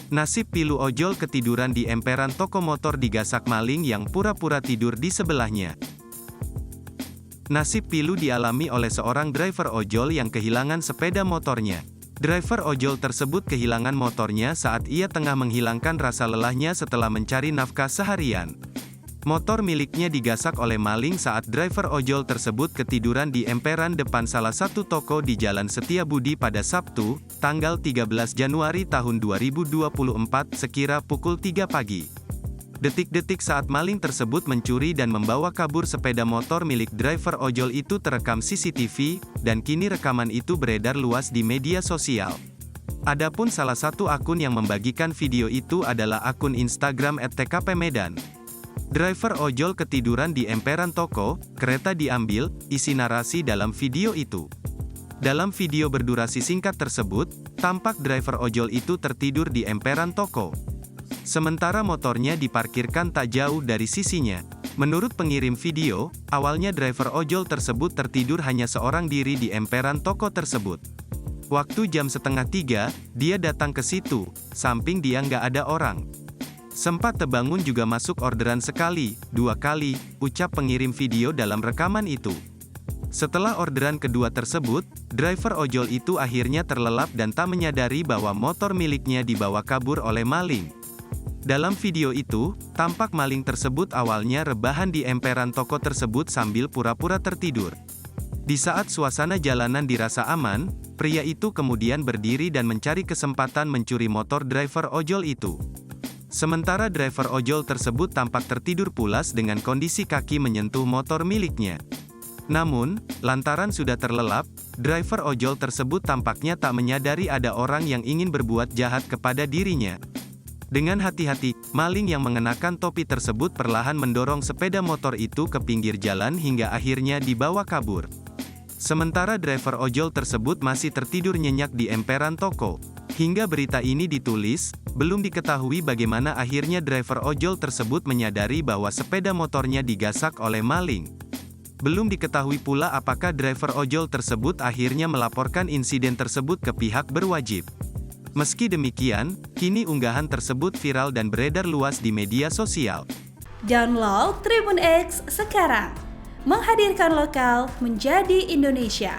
Nasib pilu ojol ketiduran di emperan toko motor digasak maling yang pura-pura tidur di sebelahnya. Nasib pilu dialami oleh seorang driver ojol yang kehilangan sepeda motornya. Driver ojol tersebut kehilangan motornya saat ia tengah menghilangkan rasa lelahnya setelah mencari nafkah seharian. Motor miliknya digasak oleh maling saat driver ojol tersebut ketiduran di emperan depan salah satu toko di Jalan Setiabudi pada Sabtu, tanggal 13 Januari tahun 2024 sekira pukul 3 pagi. Detik-detik saat maling tersebut mencuri dan membawa kabur sepeda motor milik driver ojol itu terekam CCTV, dan kini rekaman itu beredar luas di media sosial. Adapun salah satu akun yang membagikan video itu adalah akun Instagram @tkpmedan. Driver ojol ketiduran di emperan toko, kereta diambil, isi narasi dalam video itu. Dalam video berdurasi singkat tersebut, tampak driver ojol itu tertidur di emperan toko. Sementara motornya diparkirkan tak jauh dari sisinya. Menurut pengirim video, awalnya driver ojol tersebut tertidur hanya seorang diri di emperan toko tersebut. Waktu jam 2:30, dia datang ke situ, samping dia nggak ada orang. Sempat terbangun juga masuk orderan sekali, 2 kali, ucap pengirim video dalam rekaman itu. Setelah orderan kedua tersebut, driver ojol itu akhirnya terlelap dan tak menyadari bahwa motor miliknya dibawa kabur oleh maling. Dalam video itu, tampak maling tersebut awalnya rebahan di emperan toko tersebut sambil pura-pura tertidur. Di saat suasana jalanan dirasa aman, pria itu kemudian berdiri dan mencari kesempatan mencuri motor driver ojol itu. Sementara driver ojol tersebut tampak tertidur pulas dengan kondisi kaki menyentuh motor miliknya. Namun, lantaran sudah terlelap, driver ojol tersebut tampaknya tak menyadari ada orang yang ingin berbuat jahat kepada dirinya. Dengan hati-hati, maling yang mengenakan topi tersebut perlahan mendorong sepeda motor itu ke pinggir jalan hingga akhirnya dibawa kabur. Sementara driver ojol tersebut masih tertidur nyenyak di emperan toko. Hingga berita ini ditulis, belum diketahui bagaimana akhirnya driver ojol tersebut menyadari bahwa sepeda motornya digasak oleh maling. Belum diketahui pula apakah driver ojol tersebut akhirnya melaporkan insiden tersebut ke pihak berwajib. Meski demikian, kini unggahan tersebut viral dan beredar luas di media sosial. Download Tribun X sekarang, menghadirkan lokal menjadi Indonesia.